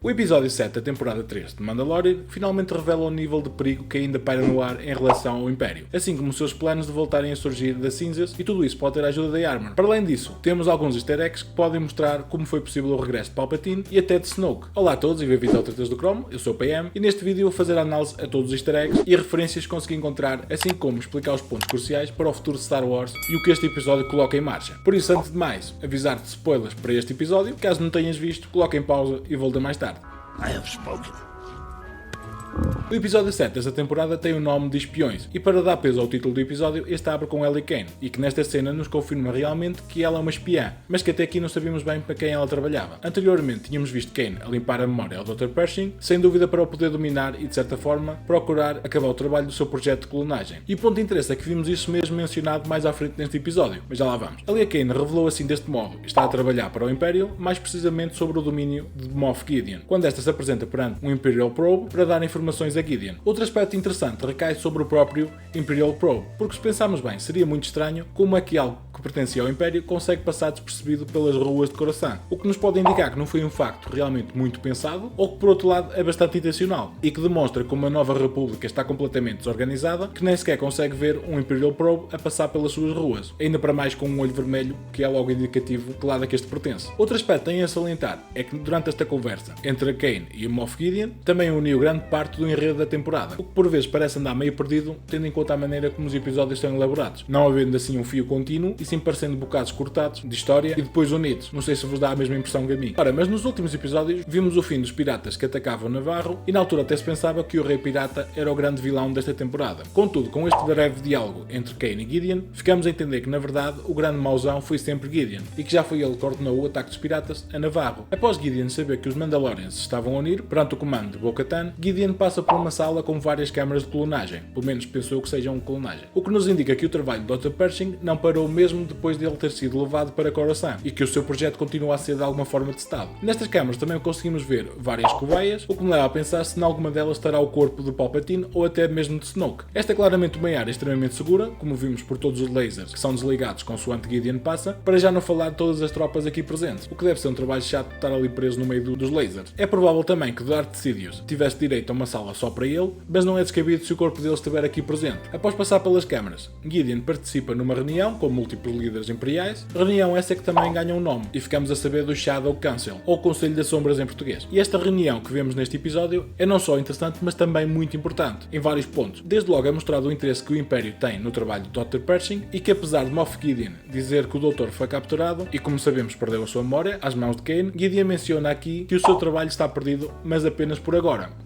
O episódio 7 da temporada 3 de Mandalorian finalmente revela o nível de perigo que ainda paira no ar em relação ao Império, assim como os seus planos de voltarem a surgir das cinzas, e tudo isso pode ter a ajuda da Armor. Para além disso, temos alguns easter eggs que podem mostrar como foi possível o regresso de Palpatine e até de Snoke. Olá a todos e bem-vindos ao Tretas do Cromo, eu sou o PM, e neste vídeo vou fazer a análise a todos os easter eggs e referências que consegui encontrar, assim como explicar os pontos cruciais para o futuro de Star Wars e o que este episódio coloca em marcha. Por isso, antes de mais, avisar-te de spoilers para este episódio, caso não tenhas visto, coloca em pausa e volta mais tarde. I have spoken. O episódio 7 desta temporada tem o nome de Espiões, e para dar peso ao título do episódio, este abre com Ellie Kane, e que nesta cena nos confirma realmente que ela é uma espiã, mas que até aqui não sabíamos bem para quem ela trabalhava. Anteriormente tínhamos visto Kane a limpar a memória ao Dr. Pershing, sem dúvida para o poder dominar e de certa forma procurar acabar o trabalho do seu projeto de clonagem. E o ponto de interesse é que vimos isso mesmo mencionado mais à frente neste episódio, mas já lá vamos. Ellie Kane revelou assim deste modo, está a trabalhar para o Império, mais precisamente sobre o domínio de Moff Gideon, quando esta se apresenta perante um Imperial Probe para dar informações a Gideon. Outro aspecto interessante recai sobre o próprio Imperial Probe, porque se pensarmos bem, seria muito estranho como é que algo que pertencia ao Império consegue passar despercebido pelas ruas de Coruscant, o que nos pode indicar que não foi um facto realmente muito pensado, ou que por outro lado é bastante intencional, e que demonstra como a nova República está completamente desorganizada, que nem sequer consegue ver um Imperial Probe a passar pelas suas ruas, ainda para mais com um olho vermelho, que é logo indicativo que lado é que este pertence. Outro aspecto tem a salientar é que durante esta conversa entre a Kane e a Moff Gideon, também uniu grande parte do enredo da temporada, o que por vezes parece andar meio perdido, tendo em conta a maneira como os episódios são elaborados, não havendo assim um fio contínuo e sim parecendo bocados cortados de história e depois unidos. Não sei se vos dá a mesma impressão que a mim. Ora, mas nos últimos episódios vimos o fim dos piratas que atacavam Navarro e na altura até se pensava que o Rei Pirata era o grande vilão desta temporada. Contudo, com este breve diálogo entre Kane e Gideon, ficamos a entender que na verdade o grande mauzão foi sempre Gideon e que já foi ele que ordenou o ataque dos piratas a Navarro. Após Gideon saber que os Mandalorians se estavam a unir perante o comando de Bo-Katan, Gideon passa por uma sala com várias câmaras de clonagem, pelo menos pensou que sejam clonagem, o que nos indica que o trabalho do Dr. Pershing não parou mesmo depois de ele ter sido levado para Coruscant e que o seu projeto continua a ser de alguma forma testado. Nestas câmaras também conseguimos ver várias coveias, o que me leva a pensar se em alguma delas estará o corpo de Palpatine ou até mesmo de Snoke. Esta é claramente uma área extremamente segura, como vimos por todos os lasers que são desligados consoante Gideon passa, para já não falar de todas as tropas aqui presentes, o que deve ser um trabalho chato de estar ali preso no meio dos lasers. É provável também que Darth Sidious tivesse direito a uma sala só para ele, mas não é descabido se o corpo dele estiver aqui presente. Após passar pelas câmaras, Gideon participa numa reunião com múltiplos líderes imperiais, reunião essa que também ganha um nome, e ficamos a saber do Shadow Council, ou Conselho das Sombras em português. E esta reunião que vemos neste episódio é não só interessante, mas também muito importante, em vários pontos. Desde logo é mostrado o interesse que o Império tem no trabalho do Dr. Pershing, e que apesar de Moff Gideon dizer que o Doutor foi capturado, e como sabemos perdeu a sua memória às mãos de Kane, Gideon menciona aqui que o seu trabalho está perdido, mas apenas por agora.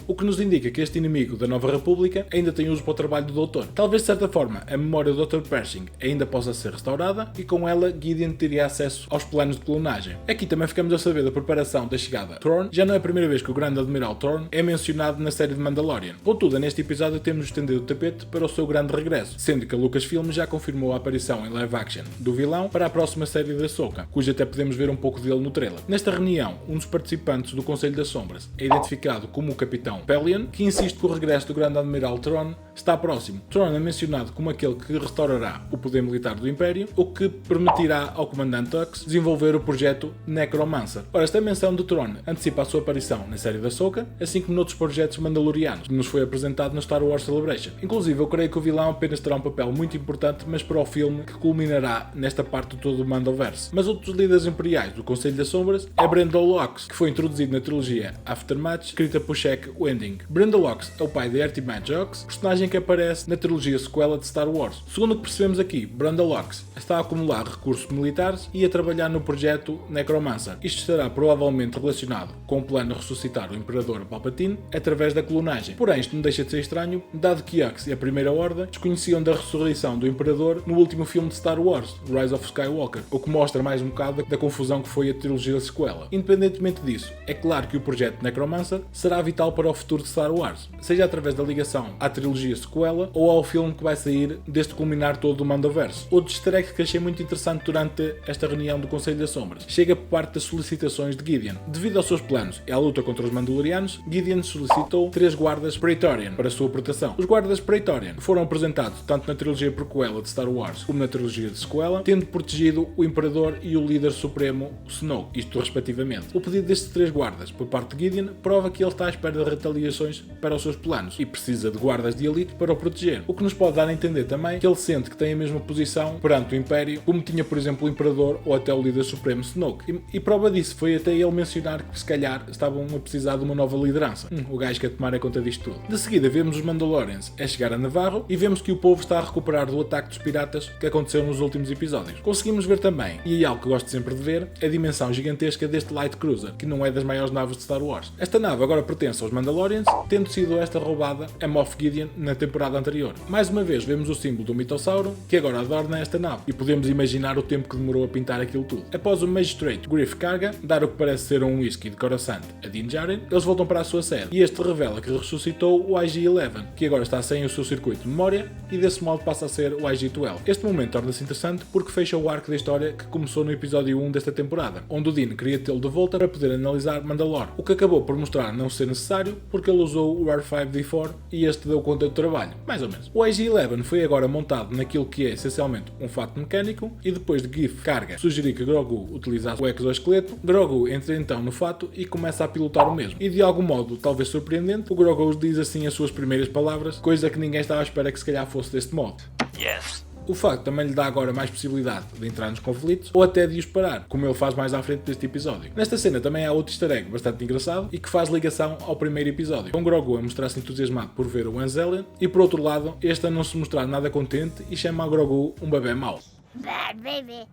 O que nos indica que este inimigo da Nova República ainda tem uso para o trabalho do Doutor. Talvez de certa forma a memória do Dr. Pershing ainda possa ser restaurada e com ela Gideon teria acesso aos planos de clonagem. Aqui também ficamos a saber da preparação da chegada de Thrawn. Já não é a primeira vez que o grande Admiral Thrawn é mencionado na série de Mandalorian. Contudo, neste episódio temos estendido o tapete para o seu grande regresso, sendo que a Lucasfilm já confirmou a aparição em live action do vilão para a próxima série da Ahsoka, cujo até podemos ver um pouco dele no trailer. Nesta reunião, um dos participantes do Conselho das Sombras é identificado como o Capitão Pellaeon, que insiste que o regresso do grande Admiral Thrawn está próximo. Thrawn é mencionado como aquele que restaurará o poder militar do Império, o que permitirá ao comandante Hux desenvolver o projeto Necromancer. Ora, esta menção de Thrawn antecipa a sua aparição na série da Ahsoka, assim como noutros projetos mandalorianos, que nos foi apresentado no Star Wars Celebration. Inclusive, eu creio que o vilão apenas terá um papel muito importante, mas para o filme que culminará nesta parte de todo o Mandoverse. Mas outros líderes imperiais do Conselho das Sombras é Brandon Locks, que foi introduzido na trilogia Aftermath, escrita por Shek Wending. Brandon Locks é o pai de Artimage Hux, personagem que aparece na trilogia sequela de Star Wars. Segundo o que percebemos aqui, Brandon Locks está a acumular recursos militares e a trabalhar no projeto Necromancer. Isto estará provavelmente relacionado com o plano de ressuscitar o Imperador Palpatine através da clonagem. Porém, isto não deixa de ser estranho, dado que Hux e a Primeira Ordem desconheciam da ressurreição do Imperador no último filme de Star Wars, Rise of Skywalker, o que mostra mais um bocado da confusão que foi a trilogia sequela. Independentemente disso, é claro que o projeto Necromancer será vital essencial para o futuro de Star Wars, seja através da ligação à trilogia sequela ou ao filme que vai sair deste culminar todo do Mandoverso. Outro easter egg que achei muito interessante durante esta reunião do Conselho das Sombras chega por parte das solicitações de Gideon. Devido aos seus planos e à luta contra os Mandalorianos, Gideon solicitou 3 guardas Praetorian para sua proteção. Os guardas Praetorian foram apresentados tanto na trilogia prequela de Star Wars como na trilogia de sequela, tendo protegido o Imperador e o líder supremo Snoke, isto respectivamente. O pedido destes 3 guardas por parte de Gideon prova que ele está à espera de retaliações para os seus planos e precisa de guardas de elite para o proteger, o que nos pode dar a entender também que ele sente que tem a mesma posição perante o Império como tinha, por exemplo, o Imperador ou até o líder supremo Snoke. E prova disso foi até ele mencionar que se calhar estavam a precisar de uma nova liderança. O gajo quer tomar a conta disto tudo. De seguida vemos os Mandalorians a chegar a Navarro e vemos que o povo está a recuperar do ataque dos piratas que aconteceu nos últimos episódios. Conseguimos ver também, e é algo que gosto sempre de ver, a dimensão gigantesca deste Light Cruiser, que não é das maiores naves de Star Wars. Esta nave agora pertence aos Mandalorians, tendo sido esta roubada a Moff Gideon na temporada anterior. Mais uma vez vemos o símbolo do mitossauro, que agora adorna esta nave, e podemos imaginar o tempo que demorou a pintar aquilo tudo. Após o Magistrate Griff Karga dar o que parece ser um whisky de Coruscant a Din Djarin, eles voltam para a sua sede, e este revela que ressuscitou o IG-11, que agora está sem o seu circuito de memória, e desse modo passa a ser o IG-12. Este momento torna-se interessante porque fecha o arco da história que começou no episódio 1 desta temporada, onde o Din queria tê-lo de volta para poder analisar Mandalore, o que acabou por mostrar não ser necessário porque ele usou o R5-D4 e este deu conta do trabalho, mais ou menos. O IG-11 foi agora montado naquilo que é essencialmente um fato mecânico e depois de Griff Karga sugerir que Grogu utilizasse o exoesqueleto, Grogu entra então no fato e começa a pilotar o mesmo. E de algum modo, talvez surpreendente, o Grogu diz assim as suas primeiras palavras, coisa que ninguém estava à espera que se calhar fosse deste modo. Yes. O facto também lhe dá agora mais possibilidade de entrar nos conflitos ou até de os parar, como ele faz mais à frente deste episódio. Nesta cena também há outro easter egg bastante engraçado e que faz ligação ao primeiro episódio, com Grogu a mostrar-se entusiasmado por ver o Anzelian e por outro lado, este a não se mostrar nada contente e chama a Grogu um bebê mau. Bad baby.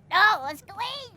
No, it's crazy.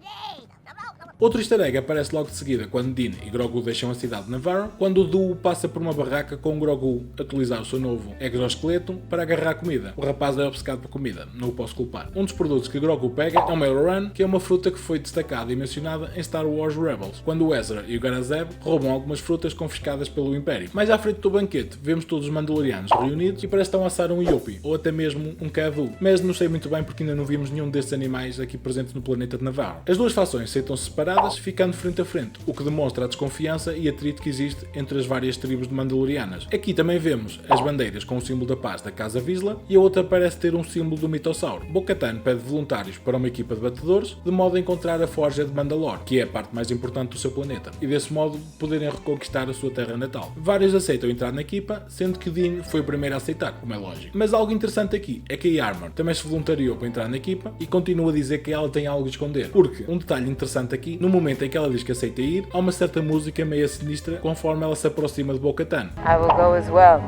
Outro easter egg aparece logo de seguida quando Din e Grogu deixam a cidade de Navarro, quando o duo passa por uma barraca com o Grogu a utilizar o seu novo exoesqueleto para agarrar comida. O rapaz é obcecado por comida, não o posso culpar. Um dos produtos que Grogu pega é o Mayoran, que é uma fruta que foi destacada e mencionada em Star Wars Rebels, quando o Ezra e o Garazeb roubam algumas frutas confiscadas pelo Império. Mais à frente do banquete, vemos todos os Mandalorianos reunidos e parece que estão a assar um Yopi, ou até mesmo um Cadu, mas não sei muito bem porque ainda não vimos nenhum destes animais aqui presentes no planeta de Navarro. As duas fações sentam-se separadas, ficando frente a frente, o que demonstra a desconfiança e atrito que existe entre as várias tribos de Mandalorianas. Aqui também vemos as bandeiras com o símbolo da paz da Casa Vizsla e a outra parece ter um símbolo do mitossauro. Bo-Katan pede voluntários para uma equipa de batedores, de modo a encontrar a Forja de Mandalore, que é a parte mais importante do seu planeta, e desse modo poderem reconquistar a sua terra natal. Vários aceitam entrar na equipa, sendo que Din foi o primeiro a aceitar, como é lógico. Mas algo interessante aqui é que a Armor também se voluntariou para entrar na equipa e continua a dizer que ela tem algo a esconder. Porque, um detalhe interessante aqui, no momento em que ela diz que aceita ir, há uma certa música meio sinistra conforme ela se aproxima de Bo-Katan. I will go as well.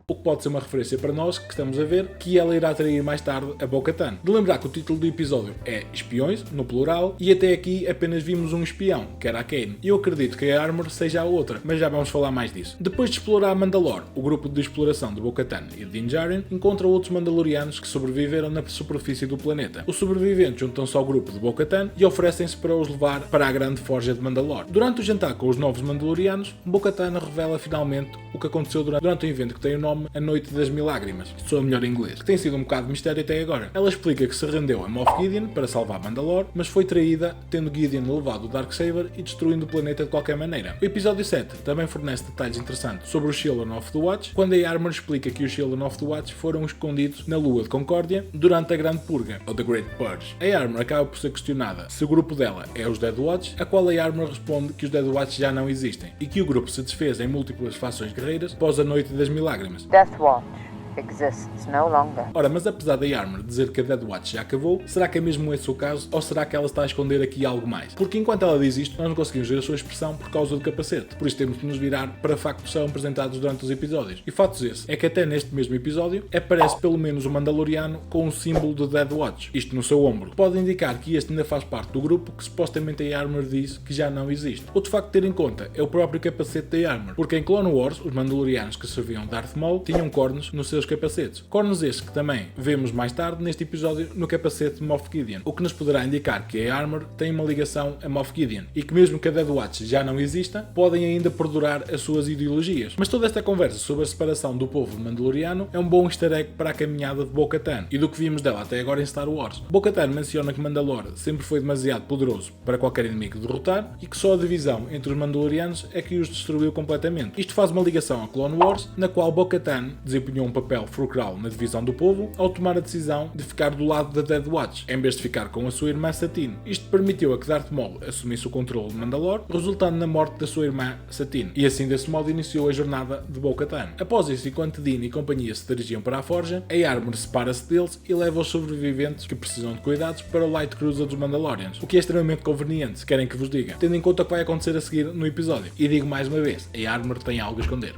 O que pode ser uma referência para nós que estamos a ver que ela irá atrair mais tarde a Bo-Katan. De lembrar que o título do episódio é Espiões, no plural, e até aqui apenas vimos um espião, que era a Kane. E eu acredito que a Armor seja a outra, mas já vamos falar mais disso. Depois de explorar Mandalore, o grupo de exploração de Bo-Katan e de Din Djarin encontra outros Mandalorianos que sobreviveram na superfície do planeta. Os sobreviventes juntam-se ao grupo de Bo-Katan e oferecem-se para os levar para a grande forja de Mandalore. Durante o jantar com os novos Mandalorianos, Bo-Katan revela finalmente o que aconteceu durante um evento que tem o nome A Noite das Mil Lágrimas, sou a melhor em inglês, que tem sido um bocado de mistério até agora. Ela explica que se rendeu a Moff Gideon para salvar Mandalore, mas foi traída, tendo Gideon levado o Darksaber e destruindo o planeta de qualquer maneira. O episódio 7 também fornece detalhes interessantes sobre os Children of the Watch, quando a Armor explica que os Children of the Watch foram escondidos na Lua de Concórdia durante a Grande Purga, ou The Great Purge. A Armor acaba por ser questionada se o grupo dela é os Dead Watch, a qual a Armor responde que os Dead Watch já não existem, e que o grupo se desfez em múltiplas fações guerreiras após a Noite das Mil Lágrimas. Death Watch exists no longer. Ora, mas apesar da Armor dizer que a Dead Watch já acabou, será que é mesmo esse o caso ou será que ela está a esconder aqui algo mais? Porque enquanto ela diz isto, nós não conseguimos ver a sua expressão por causa do capacete, por isso temos que nos virar para factos que são apresentados durante os episódios. E fatos esse é que até neste mesmo episódio aparece pelo menos um Mandaloriano com um símbolo do Dead Watch, isto no seu ombro. Pode indicar que este ainda faz parte do grupo que supostamente a Armor diz que já não existe. Outro facto a ter em conta é o próprio capacete da Armor, porque em Clone Wars os Mandalorianos que serviam Darth Maul tinham cornos nos seus seus capacetes. Cornos estes que também vemos mais tarde neste episódio no capacete de Moff Gideon, o que nos poderá indicar que a Armor tem uma ligação a Moff Gideon e que mesmo que a Death Watch já não exista, podem ainda perdurar as suas ideologias. Mas toda esta conversa sobre a separação do povo mandaloriano é um bom easter egg para a caminhada de Bo-Katan e do que vimos dela até agora em Star Wars. Bo-Katan menciona que Mandalore sempre foi demasiado poderoso para qualquer inimigo derrotar e que só a divisão entre os Mandalorianos é que os destruiu completamente. Isto faz uma ligação a Clone Wars, na qual Bo-Katan desempenhou um papel fulcral na divisão do povo ao tomar a decisão de ficar do lado da Death Watch, em vez de ficar com a sua irmã Satine. Isto permitiu a que Darth Maul assumisse o controle de Mandalore, resultando na morte da sua irmã Satine, e assim desse modo iniciou a jornada de Bo-Katan. Após isso, enquanto Din e companhia se dirigiam para a Forja, a Armor separa-se deles e leva os sobreviventes que precisam de cuidados para o Light Cruiser dos Mandalorians, o que é extremamente conveniente, se querem que vos diga, tendo em conta o que vai acontecer a seguir no episódio. E digo mais uma vez, a Armor tem algo a esconder.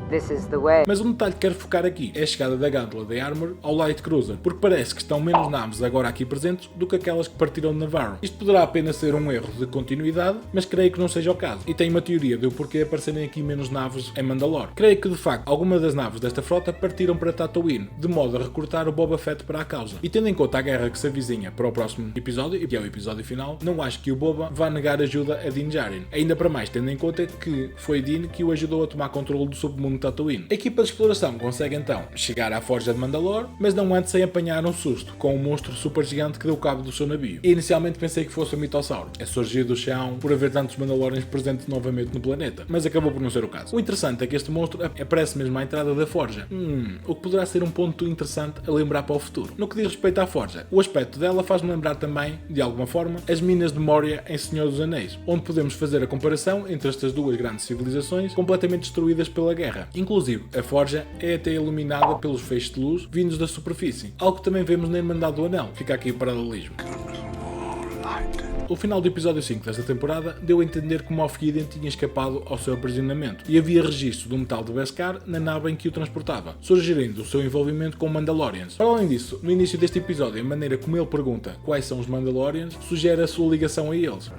This is the way. Mas um detalhe que quero focar aqui é a chegada da gândola da Armor ao Light Cruiser, porque parece que estão menos naves agora aqui presentes do que aquelas que partiram de Navarro. Isto poderá apenas ser um erro de continuidade, mas creio que não seja o caso, e tenho uma teoria do porquê aparecerem aqui menos naves em Mandalore. Creio que de facto algumas das naves desta frota partiram para Tatooine, de modo a recrutar o Boba Fett para a causa. E tendo em conta a guerra que se avizinha para o próximo episódio, e que é o episódio final, não acho que o Boba vá negar ajuda a Din Djarin, ainda para mais tendo em conta que foi Din que o ajudou a tomar controle do submundo Tatooine. A equipa de exploração consegue então chegar à Forja de Mandalore, mas não antes sem apanhar um susto com um monstro super gigante que deu cabo do seu navio. E inicialmente pensei que fosse um mitossauro, a surgir do chão por haver tantos Mandalorians presentes novamente no planeta, mas acabou por não ser o caso. O interessante é que este monstro aparece mesmo à entrada da Forja, o que poderá ser um ponto interessante a lembrar para o futuro. No que diz respeito à Forja, o aspecto dela faz-me lembrar também, de alguma forma, as minas de Moria em Senhor dos Anéis, onde podemos fazer a comparação entre estas duas grandes civilizações completamente destruídas pela guerra. Inclusive, a Forja é até iluminada pelos feixes de luz vindos da superfície, algo que também vemos na Irmandade do Anel. Fica aqui o paralelismo. O final do episódio 5 desta temporada deu a entender que Moff Gideon tinha escapado ao seu aprisionamento e havia registro do metal de Beskar na nave em que o transportava, sugerindo o seu envolvimento com Mandalorians. Para além disso, no início deste episódio, a maneira como ele pergunta quais são os Mandalorians sugere a sua ligação a eles.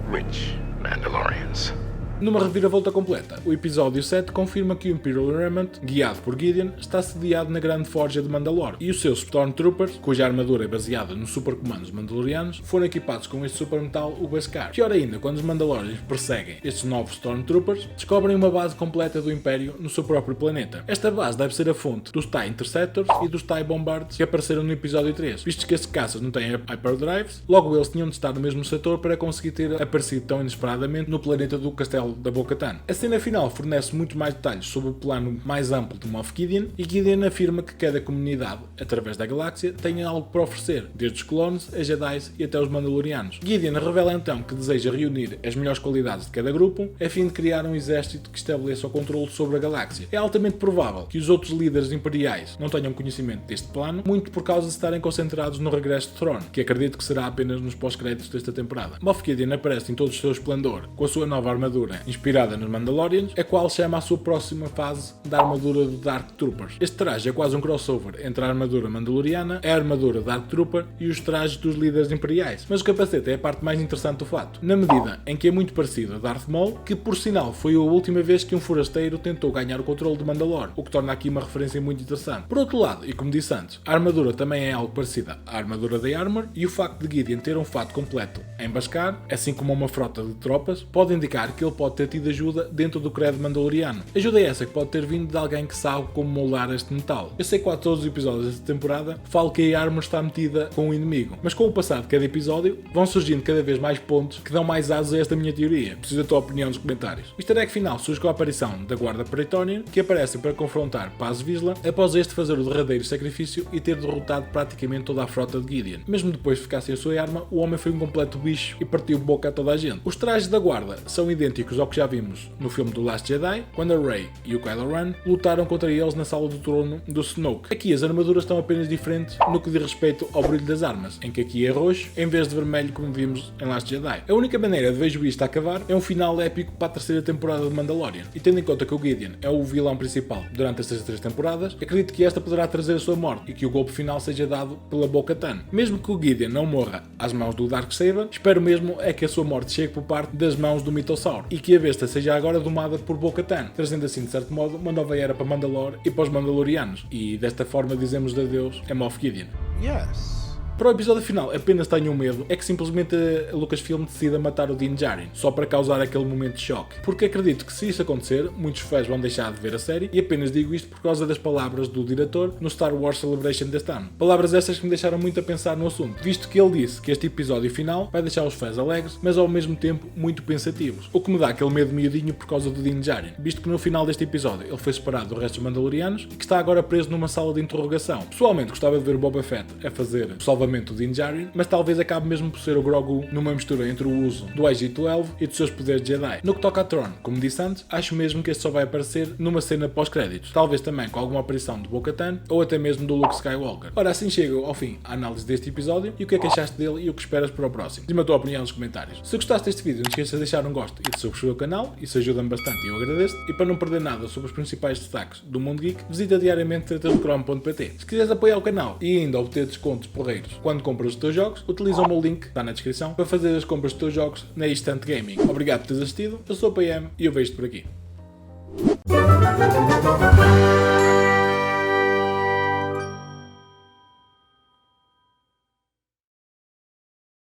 Which Mandalorians? Numa reviravolta completa, o episódio 7 confirma que o Imperial Remnant, guiado por Gideon, está sediado na Grande Forja de Mandalore e os seus Stormtroopers, cuja armadura é baseada nos supercomandos mandalorianos, foram equipados com este super metal, o Beskar. Pior ainda, quando os Mandalorians perseguem estes novos Stormtroopers, descobrem uma base completa do Império no seu próprio planeta. Esta base deve ser a fonte dos TIE Interceptors e dos TIE Bombards que apareceram no episódio 3, visto que estes caças não têm hyperdrives, logo eles tinham de estar no mesmo setor para conseguir ter aparecido tão inesperadamente no planeta do Castelo da Bo-Katan. A cena final fornece muito mais detalhes sobre o plano mais amplo de Moff Gideon e Gideon afirma que cada comunidade, através da galáxia, tem algo para oferecer, desde os clones, a Jedi e até os Mandalorianos. Gideon revela então que deseja reunir as melhores qualidades de cada grupo a fim de criar um exército que estabeleça o controle sobre a galáxia. É altamente provável que os outros líderes imperiais não tenham conhecimento deste plano, muito por causa de estarem concentrados no regresso de Thrawn, que acredito que será apenas nos pós-créditos desta temporada. Moff Gideon aparece em todo o seu esplendor, com a sua nova armadura inspirada nos Mandalorians, a qual chama a sua próxima fase da armadura de Dark Troopers. Este traje é quase um crossover entre a armadura mandaloriana, a armadura Dark Trooper e os trajes dos líderes imperiais. Mas o capacete é a parte mais interessante do fato, na medida em que é muito parecido a Darth Maul, que por sinal foi a última vez que um forasteiro tentou ganhar o controle de Mandalore, o que torna aqui uma referência muito interessante. Por outro lado, e como disse antes, a armadura também é algo parecida à armadura da Armor, e o facto de Gideon ter um fato completo em Beskar, assim como uma frota de tropas, pode indicar que ele pode ter tido ajuda dentro do credo mandaloriano. Ajuda essa que pode ter vindo de alguém que sabe como moldar este metal. Eu sei que quase todos os episódios desta temporada falo que a Armor está metida com o inimigo, mas com o passar de cada episódio vão surgindo cada vez mais pontos que dão mais asas a esta minha teoria. Preciso da tua opinião nos comentários. O easter egg final surge com a aparição da guarda Praetorian, que aparece para confrontar Paz Vizsla após este fazer o derradeiro sacrifício e ter derrotado praticamente toda a frota de Gideon. Mesmo depois de ficar sem a sua arma, o homem foi um completo bicho e partiu boca a toda a gente. Os trajes da guarda são idênticos ao que já vimos no filme do Last Jedi, quando a Rey e o Kylo Ren lutaram contra eles na sala do trono do Snoke. Aqui as armaduras estão apenas diferentes no que diz respeito ao brilho das armas, em que aqui é roxo em vez de vermelho como vimos em Last Jedi. A única maneira de vejo isto a acabar é um final épico para a terceira temporada de Mandalorian, e tendo em conta que o Gideon é o vilão principal durante estas 3 temporadas, acredito que esta poderá trazer a sua morte e que o golpe final seja dado pela Bo-Katan. Mesmo que o Gideon não morra às mãos do Darksaber, espero mesmo é que a sua morte chegue por parte das mãos do mitossauro e que a besta seja agora domada por Bo-Katan, trazendo assim de certo modo uma nova era para Mandalore e para os Mandalorianos, e desta forma dizemos adeus a Moff Gideon. Yes. Para o episódio final, apenas tenho um medo, é que simplesmente a Lucasfilm decida matar o Din Djarin, só para causar aquele momento de choque. Porque acredito que se isso acontecer, muitos fãs vão deixar de ver a série, e apenas digo isto por causa das palavras do diretor no Star Wars Celebration deste ano. Palavras essas que me deixaram muito a pensar no assunto, visto que ele disse que este episódio final vai deixar os fãs alegres, mas ao mesmo tempo muito pensativos. O que me dá aquele medo miudinho por causa do Din Djarin, visto que no final deste episódio ele foi separado do resto dos Mandalorianos e que está agora preso numa sala de interrogação. Pessoalmente gostava de ver o Boba Fett a fazer o salvamento do Din Djarin, mas talvez acabe mesmo por ser o Grogu numa mistura entre o uso do IG-12 e dos seus poderes Jedi. No que toca a Thrawn, como disse antes, acho mesmo que este só vai aparecer numa cena pós-créditos, talvez também com alguma aparição de Bo-Katan ou até mesmo do Luke Skywalker. Ora, assim chego ao fim a análise deste episódio e o que é que achaste dele e o que esperas para o próximo. Diz-me a tua opinião nos comentários. Se gostaste deste vídeo, não esqueças de deixar um gosto e de subscrever o canal, isso ajuda-me bastante e eu agradeço. E para não perder nada sobre os principais destaques do Mundo Geek, visita diariamente tratadochrome.pt. Se quiseres apoiar o canal e ainda obter descontos porreiros quando compras os teus jogos, utiliza o meu link que está na descrição para fazer as compras dos teus jogos na Instant Gaming. Obrigado por teres assistido, eu sou o PM e eu vejo-te por aqui.